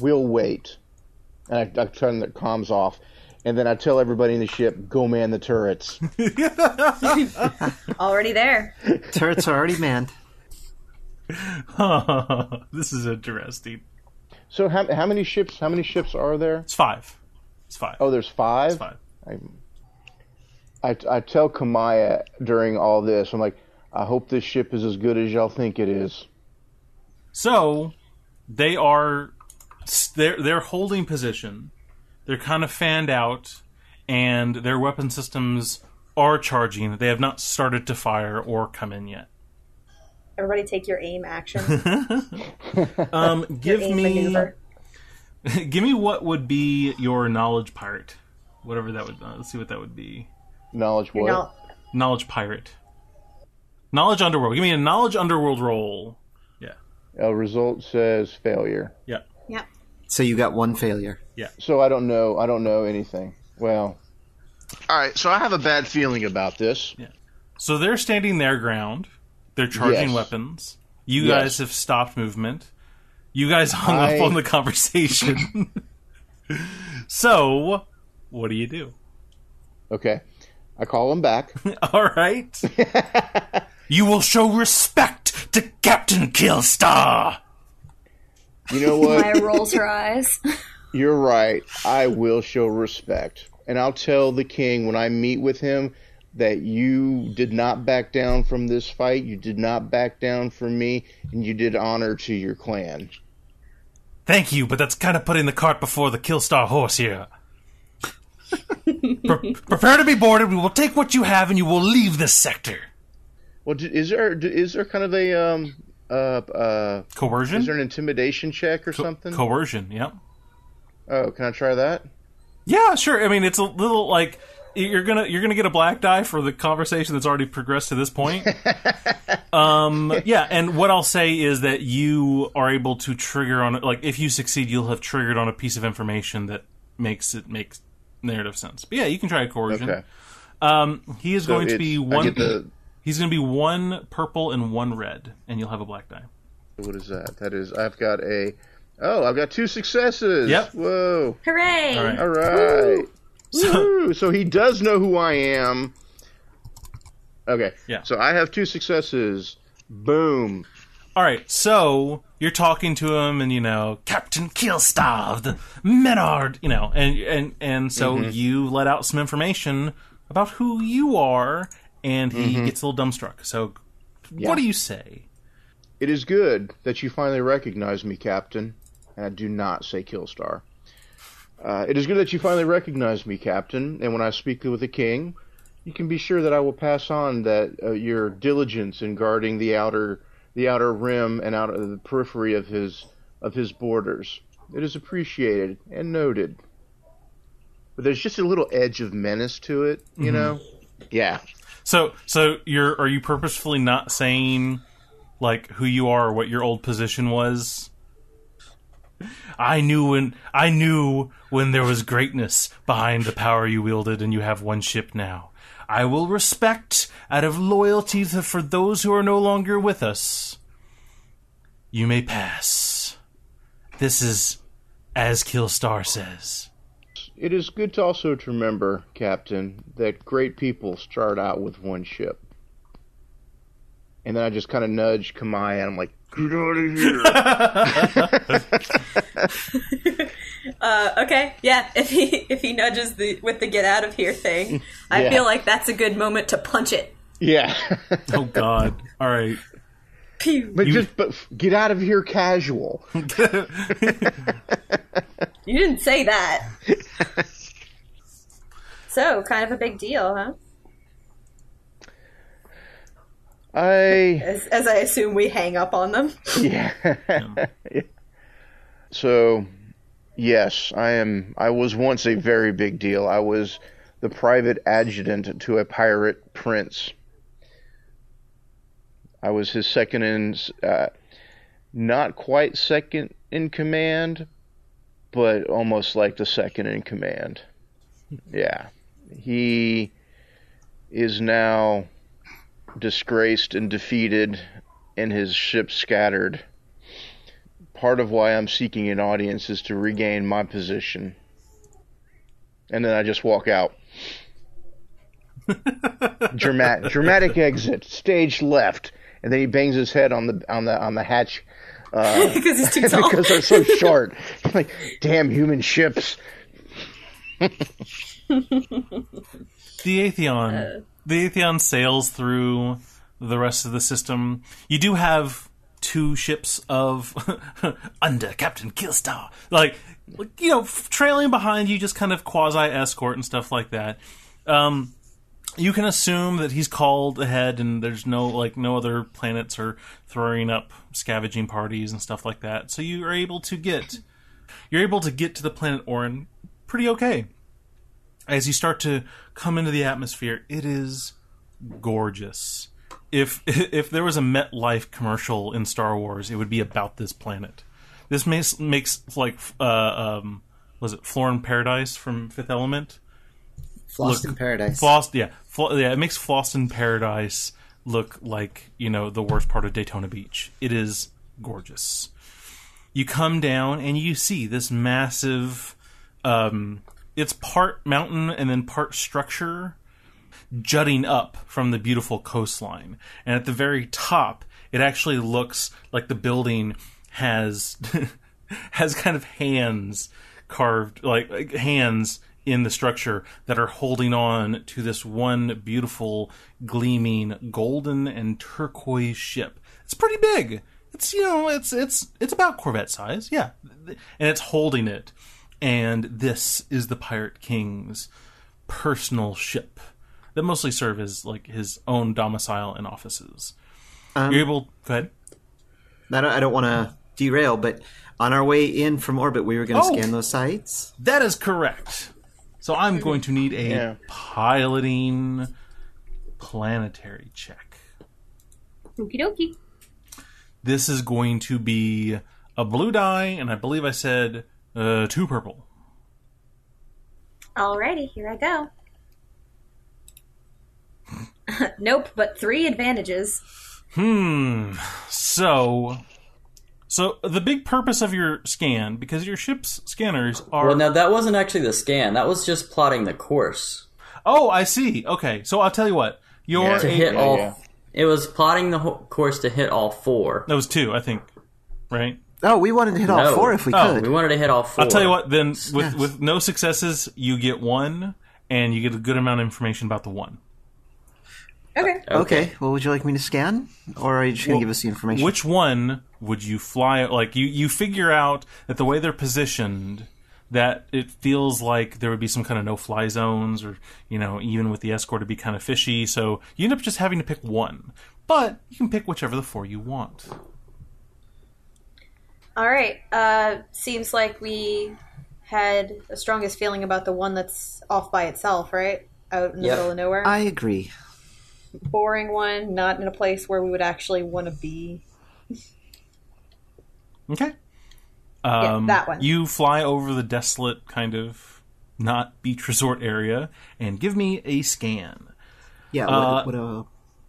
We'll wait. And I turn the comms off, and then I tell everybody in the ship, go man the turrets. Already there. Turrets are already manned. This is interesting. So how many ships are there? It's five. Oh, there's 5? It's 5. I tell Kamaya during all this, I'm like, I hope this ship is as good as y'all think it is. So they're holding position. They're kind of fanned out, and their weapon systems are charging. They have not started to fire or come in yet. Everybody take your aim action. Give me what would be your knowledge pirate. Whatever that would... let's see what that would be. Knowledge what? Knowledge pirate. Knowledge underworld. Give me a knowledge underworld roll. Yeah. Result says failure. Yeah. Yeah. So you got 1 failure. Yeah. So I don't know anything. Well... Alright, so I have a bad feeling about this. Yeah. So they're standing their ground. They're charging weapons. You guys have stopped movement. You guys hung up on the conversation. So, what do you do? Okay. I call him back. All right. You will show respect to Captain Killstar. You know what? Maya rolls her eyes. You're right. I will show respect. And I'll tell the king when I meet with him that you did not back down from this fight. You did not back down from me. And you did honor to your clan. Thank you, but that's kind of putting the cart before the Killstar horse here. Prepare to be boarded. We will take what you have and you will leave this sector. Well, is there kind of a coercion? Is there an intimidation check or something? Coercion, yep. Oh, can I try that? Yeah, sure. I mean, it's a little like you're gonna get a black die for the conversation that's already progressed to this point. Yeah, and what I'll say is that you are able to trigger on like if you succeed, you'll have triggered on a piece of information that makes narrative sense. But yeah, you can try a coercion. Okay. He is going to be one. He's going to be one purple and one red, and you'll have a black die. What is that? That is, I've got 2 successes. Yep. Whoa. Hooray! All right. So he does know who I am. Okay. Yeah. So I have 2 successes. Boom. All right. So you're talking to him, and Captain Killstar, the Menard, and so you let out some information about who you are. And he gets a little dumbstruck. So, what do you say? It is good that you finally recognize me, Captain. And I do not say Killstar. It is good that you finally recognize me, Captain. And when I speak with the king, you can be sure that I will pass on that your diligence in guarding the outer rim and out of the periphery of his borders. It is appreciated and noted. But there's just a little edge of menace to it, you know? Yeah. So are you purposefully not saying like who you are or what your old position was? I knew when there was greatness behind the power you wielded, and you have one ship now. I will respect out of loyalty for those who are no longer with us. You may pass. This is as Killstar says. It is good to also to remember, Captain, that great people start out with one ship. And then I just kind of nudge Kamai, and I'm like, get out of here. Okay, yeah. If he nudges with the get out of here thing, I feel like that's a good moment to punch it. Yeah. Oh God! All right. Pew. But get out of here, casual. You didn't say that. So, kind of a big deal, huh? As I assume we hang up on them. Yeah. So, yes, I was once a very big deal. I was the private adjutant to a pirate prince. I was his second in, not quite second in command, but almost like the second in command. Yeah. He is now disgraced and defeated, and his ship scattered. Part of why I'm seeking an audience is to regain my position. And then I just walk out. Dramatic exit, stage left, and then he bangs his head on the hatch because he's too tall. Because they're so short. Like, damn human ships. The Atheon sails through the rest of the system. You do have 2 ships of under Captain Killstar, like trailing behind you, just kind of quasi escort and stuff like that. You can assume that he's called ahead, and there's no other planets are throwing up scavenging parties and stuff like that. So you're able to get to the planet Orin pretty okay. As you start to come into the atmosphere, it is gorgeous. If there was a MetLife commercial in Star Wars, it would be about this planet. This makes like was it Florin Paradise from Fifth Element? Floston Paradise. It makes Floston Paradise look like, the worst part of Daytona Beach. It is gorgeous. You come down and you see this massive it's part mountain and then part structure, jutting up from the beautiful coastline. And at the very top, it actually looks like the building has has kind of hands carved, like hands in the structure that are holding on to this one beautiful, gleaming golden and turquoise ship. It's pretty big. It's, you know, it's about Corvette size, yeah. And it's holding it. And this is the Pirate King's personal ship that mostly serve as like his own domicile and offices. You're able... Go ahead. I don't want to derail, but on our way in from orbit, we were going to scan those sites. That is correct. So I'm going to need a piloting planetary check. Okie dokie. This is going to be a blue die, and I believe I said 2 purple. Alrighty, here I go. Nope, but 3 advantages. So the big purpose of your scan, because your ship's scanners are... Well, no, that wasn't actually the scan. That was just plotting the course. Oh, I see. Okay, so I'll tell you what. It was plotting the course to hit all 4. That was 2, I think. Right? Oh, we wanted to hit all 4 if we could. We wanted to hit all 4. I'll tell you what, then, with no successes, you get 1, and you get a good amount of information about the 1. Okay. Well, would you like me to scan? Or are you just going to give us the information? Which one would you fly... Like, you figure out that the way they're positioned, that it feels like there would be some kind of no-fly zones, or, you know, even with the escort it'd be kind of fishy, so you end up just having to pick 1. But you can pick whichever of the 4 you want. Alright, seems like we had the strongest feeling about the one that's off by itself, right? Out in the middle of nowhere. I agree. Boring one, not in a place where we would actually want to be. Okay. That one. You fly over the desolate kind of not beach resort area and give me a scan. Yeah,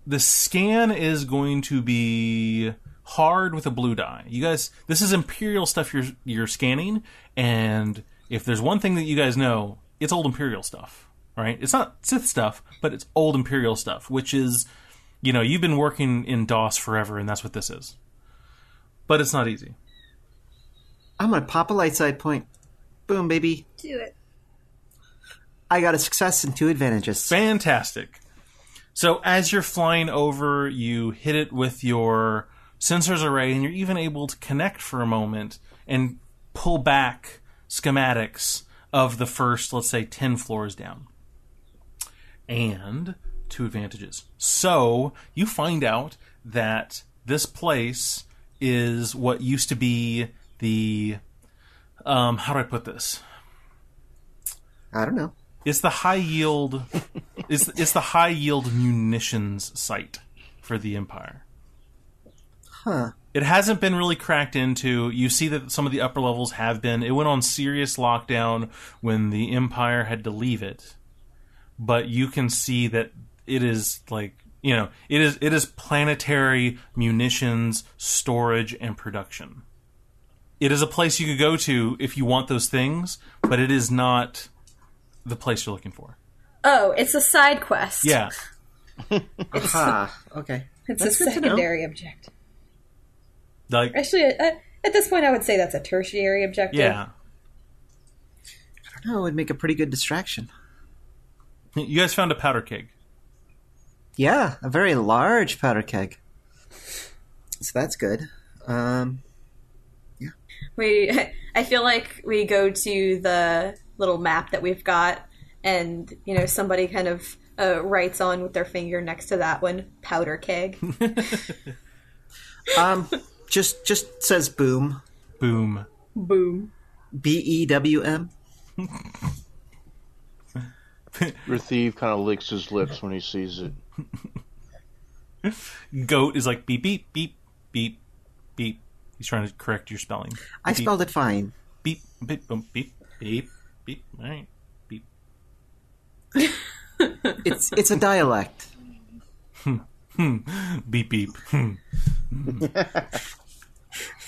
the scan is going to be hard with a blue die. You guys, this is Imperial stuff you're scanning, and if there's one thing that you guys know, it's old Imperial stuff. Right? It's not Sith stuff, but it's old Imperial stuff, which is, you know, you've been working in DOS forever, and that's what this is. But it's not easy. I'm going to pop a light side point. Boom, baby. Do it. I got a success and 2 advantages. Fantastic. So as you're flying over, you hit it with your sensors array, and you're even able to connect for a moment and pull back schematics of the first, let's say, 10 floors down. And 2 advantages. So you find out that this place is what used to be the how do I put this? I don't know. It's the high yield it's the high yield munitions site for the Empire. Huh. It hasn't been really cracked into. You see that some of the upper levels have been. It went on serious lockdown when the Empire had to leave it. But you can see that it is like, you know, it is planetary munitions storage and production. It is a place you could go to if you want those things, but it is not the place you're looking for. Oh, it's a side quest. Yeah. Okay. It's a secondary objective. Like, Actually, at this point, I would say that's a tertiary objective. yeah. I don't know. It would make a pretty good distraction. You guys found a powder keg. Yeah, a very large powder keg. So that's good. Yeah. I feel like we go to the little map that we've got, and you know, somebody kind of writes on with their finger next to that one, powder keg. Just says boom. Boom. Boom. BEWM. Ratheeve kind of licks his lips when he sees it. Goat is like beep, beep, beep, beep, beep. He's trying to correct your spelling. I spelled it fine. Beep, beep, boom, beep, beep, beep. All right, beep. It's a dialect. Beep, beep.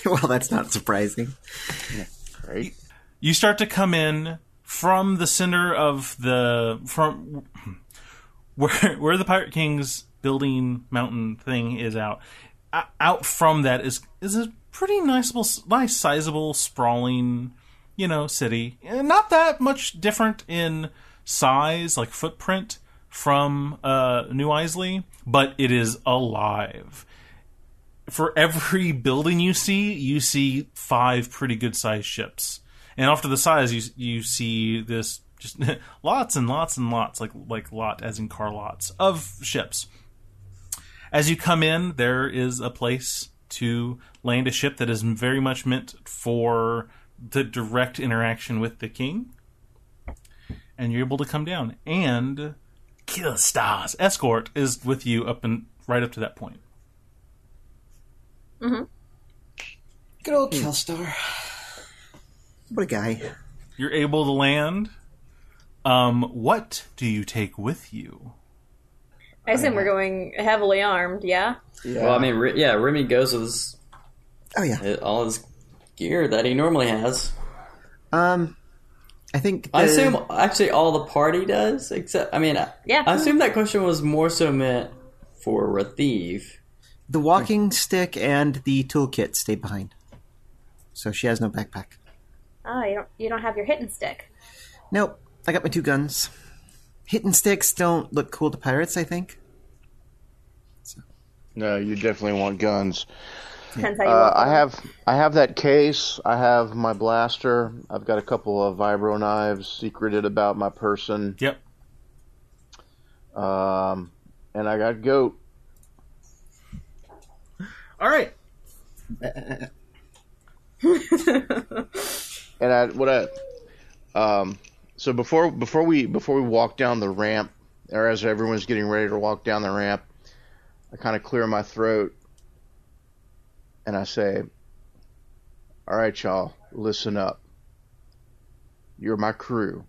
Well, that's not surprising. Right? You start to come in from the center of from where the Pirate King's building mountain thing is out from that is a pretty nice, sizable, sprawling, city. Not that much different in size, like footprint, from New Isley, but it is alive. For every building you see 5 pretty good sized ships, and off to the sides you see this just lots and lots and lots, like lot as in car lots of ships. As you come in, there is a place to land a ship that is very much meant for the direct interaction with the king. And you're able to come down. And Killstar's escort is with you right up to that point. Mm-hmm. Good old Killstar. What a guy. You're able to land. What do you take with you? I assume we're going heavily armed, yeah? Well, I mean, Remy goes with all his gear that he normally has. I think I assume actually all the party does, except, I assume that question was more so meant for Ratheeve. The walking stick and the toolkit stay behind. So she has no backpack. Oh, you don't have your hitting stick. Nope. I got my 2 guns. Hitting sticks don't look cool to pirates, I think. So. No, you definitely want guns. Depends how you walk. I have that case. I have my blaster. I've got a couple of vibro knives secreted about my person. Yep. And I got goat. All right. So before we walk down the ramp, or as everyone's getting ready to walk down the ramp, I kind of clear my throat and I say, "All right, y'all, listen up. You're my crew,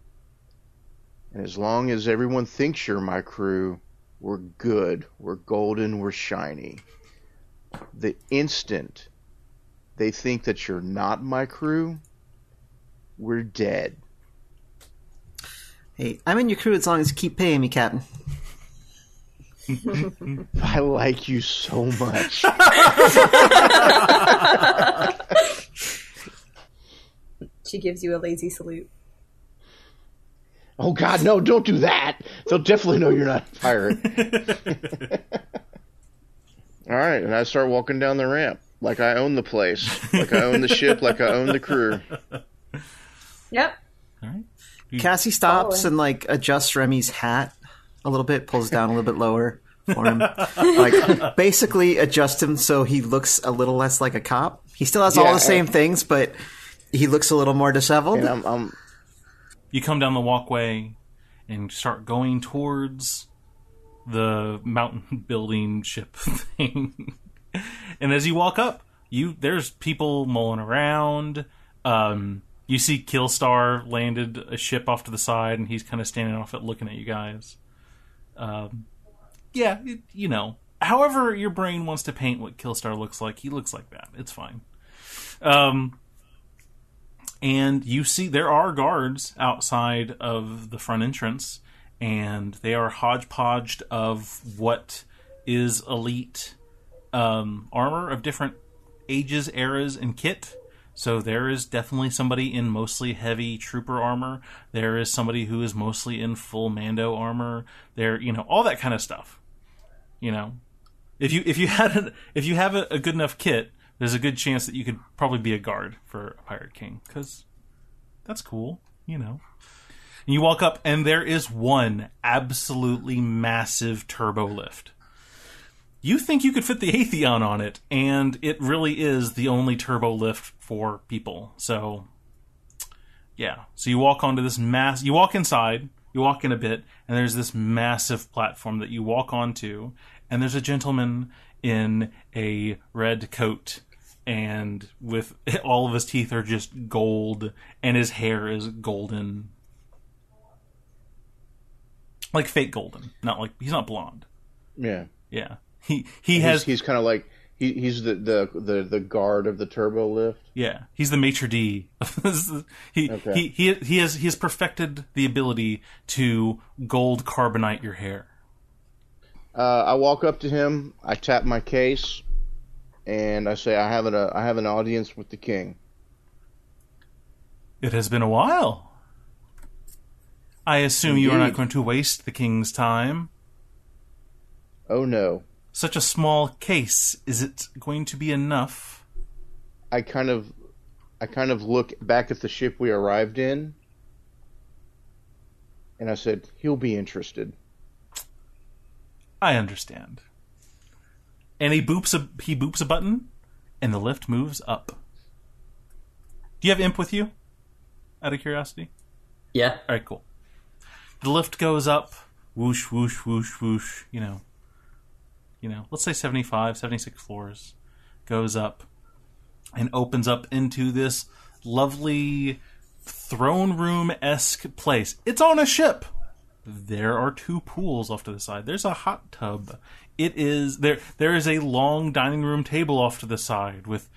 and as long as everyone thinks you're my crew, we're good, we're golden, we're shiny. The instant they think that you're not my crew, we're dead." Hey, I'm in your crew as long as you keep paying me, Captain. I like you so much. She gives you a lazy salute. Oh God, no, don't do that. They'll definitely know you're not a pirate. All right, and I start walking down the ramp like I own the place, like I own the ship, like I own the crew. Yep. All right. Cassie stops and adjusts Remy's hat a little bit, pulls down a little bit lower for him. Basically adjusts him so he looks a little less like a cop. He still has all the same things, but he looks a little more disheveled. And You come down the walkway and start going towards the mountain building ship thing. And as you walk up, there's people mulling around. You see Killstar landed a ship off to the side, and he's kind of standing off it looking at you guys. However your brain wants to paint what Killstar looks like, he looks like that. It's fine. And you see there are guards outside of the front entrance, and they are hodgepodged of what is elite armor of different ages, eras, and kit. So there is definitely somebody in mostly heavy trooper armor. There is somebody who is mostly in full Mando armor. There, all that kind of stuff. If you have a good enough kit, there's a good chance that you could probably be a guard for a Pirate King, because that's cool. And you walk up, and there is one absolutely massive turbo lift. You think you could fit the Atheon on it, and it really is the only turbo lift for people. So, yeah. So you walk onto this you walk inside, you walk in a bit, and there's this massive platform that you walk onto, and there's a gentleman in a red coat, and with all of his teeth are just gold, and his hair is golden. Like fake golden. Not like, he's not blonde. Yeah. Yeah. He's kind of like He's the guard of the turbo lift. Yeah, he's the maitre d'. He has perfected the ability to gold carbonite your hair. I walk up to him, I tap my case, and I say, I have an audience with the king. It has been a while. I assume Indeed. you are not going to waste the king's time. Oh no. Such a small case, is it going to be enough? I kind of look back at the ship we arrived in, and I said, he'll be interested. I understand. And he boops a button, and the lift moves up. Do you have Imp with you? Out of curiosity? Yeah. All right, cool. The lift goes up, whoosh, whoosh, whoosh, whoosh, you know, let's say 75, 76 floors, goes up and opens up into this lovely throne room-esque place. It's on a ship. There are 2 pools off to the side. There's a hot tub. There is a long dining room table off to the side with,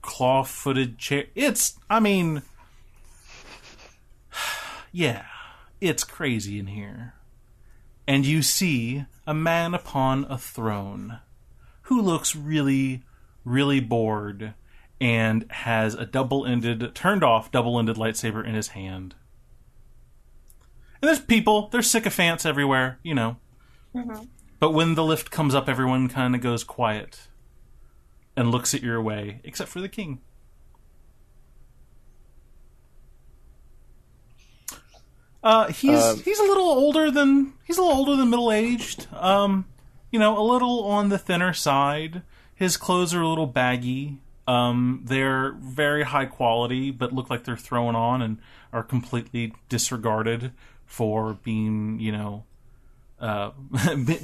claw-footed chair. Yeah, it's crazy in here. And you see a man upon a throne who looks really, really bored and has a turned-off double-ended lightsaber in his hand. And there's people, there's sycophants everywhere, Mm-hmm. But when the lift comes up, everyone kind of goes quiet and looks at your way, except for the king. He's a little older than middle aged. A little on the thinner side. His clothes are a little baggy. They're very high quality, but look like they're thrown on and are completely disregarded for being,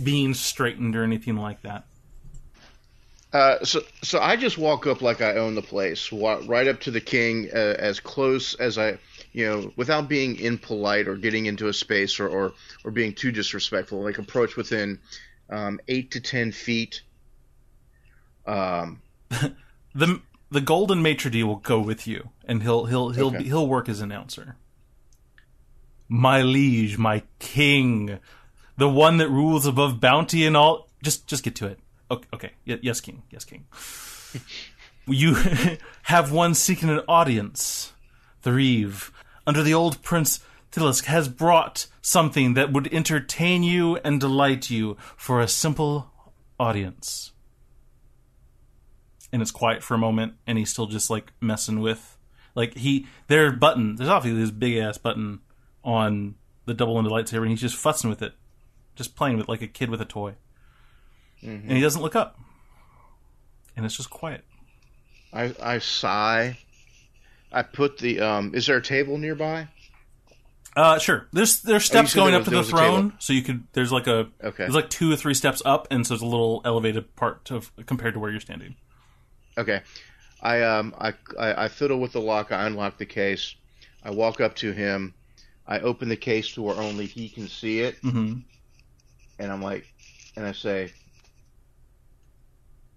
being straightened or anything like that. So I just walk up like I own the place, walk right up to the king, as close as I, without being impolite or getting into a space or being too disrespectful. Like approach within 8 to 10 feet. The golden maitre d' will go with you, and he'll work as announcer. My liege, my king, the one that rules above bounty and all. Just get to it. Okay. Yes, king. Yes, king. You have one seeking an audience. The Ratheeve, under the old Prince Tilisk, has brought something that would entertain you and delight you for a simple audience. And it's quiet for a moment, and he's still just, messing with... there's obviously this big-ass button on the double-ended lightsaber, and he's just fussing with it. Just playing with it like a kid with a toy. Mm-hmm. And he doesn't look up. And it's just quiet. I sigh. I put the... is there a table nearby? Sure. There's steps going up to the throne, so you could... There's there's 2 or 3 steps up, and so there's a little elevated part compared to where you're standing. Okay. I fiddle with the lock. I unlock the case. I walk up to him. I open the case to where only he can see it. Mm-hmm. And I say...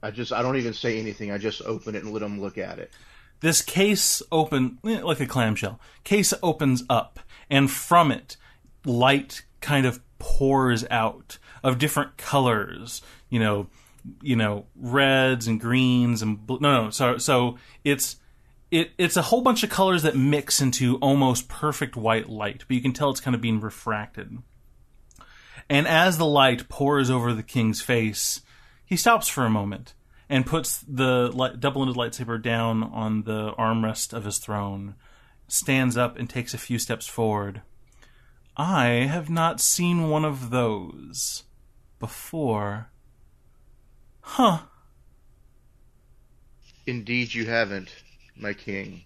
I don't even say anything. I just open it and let him look at it. This case like a clamshell. Case opens up, and from it, light kind of pours out of different colors. Reds and greens and blue. So it's a whole bunch of colors that mix into almost perfect white light, but you can tell it's kind of being refracted. And as the light pours over the king's face, he stops for a moment and puts the double-ended lightsaber down on the armrest of his throne, stands up and takes a few steps forward. I have not seen one of those before. Huh. Indeed you haven't, my king.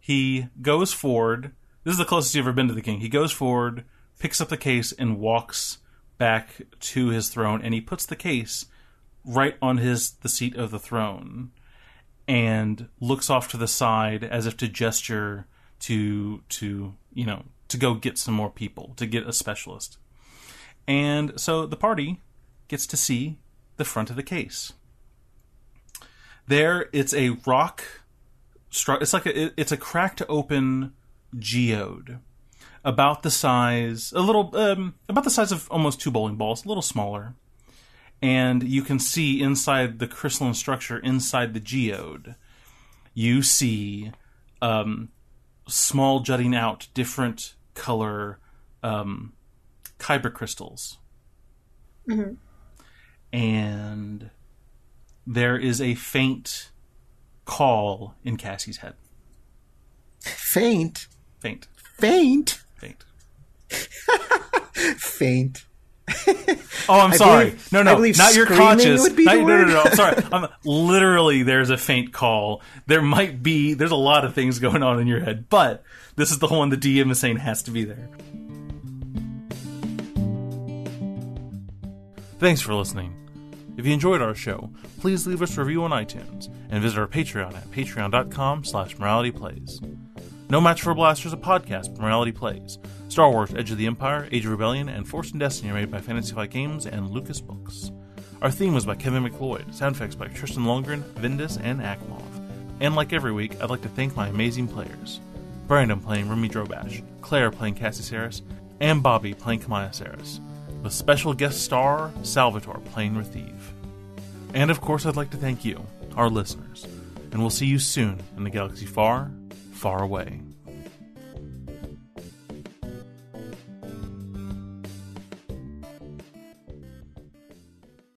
He goes forward. This is the closest you've ever been to the king. He goes forward, picks up the case, and walks back to his throne, and he puts the case right on the seat of the throne and looks off to the side as if to gesture to go get some more people, to get a specialist. And so the party gets to see the front of the case. There, it's a rock. It's like it's a cracked open geode, about the size about the size of almost 2 bowling balls, a little smaller. And you can see inside the crystalline structure, inside the geode, you see small jutting out, different color kyber crystals. Mm-hmm. And there is a faint call in Cassie's head. Faint? Faint. Faint? Faint. Faint. Oh, I'm sorry. No, not your conscious. Would be the word. No. I'm sorry. Literally, there's a faint call. There's a lot of things going on in your head, but this is the one the DM is saying has to be there. Thanks for listening. If you enjoyed our show, please leave us a review on iTunes and visit our Patreon at patreon.com/moralityplays. No Match for a Blaster is a podcast of Morality Plays. Star Wars, Edge of the Empire, Age of Rebellion, and Force and Destiny are made by Fantasy Flight Games and Lucas Books. Our theme was by Kevin McLeod, sound effects by Tristan Lundgren, Vindus, and Akmov. And like every week, I'd like to thank my amazing players. Brandon playing Remy Drobash, Claire playing Cassie Saris, and Bobby playing Kamaya Saris, with special guest star Salvatore playing Ratheeve. And of course, I'd like to thank you, our listeners, and we'll see you soon in the galaxy far, far away.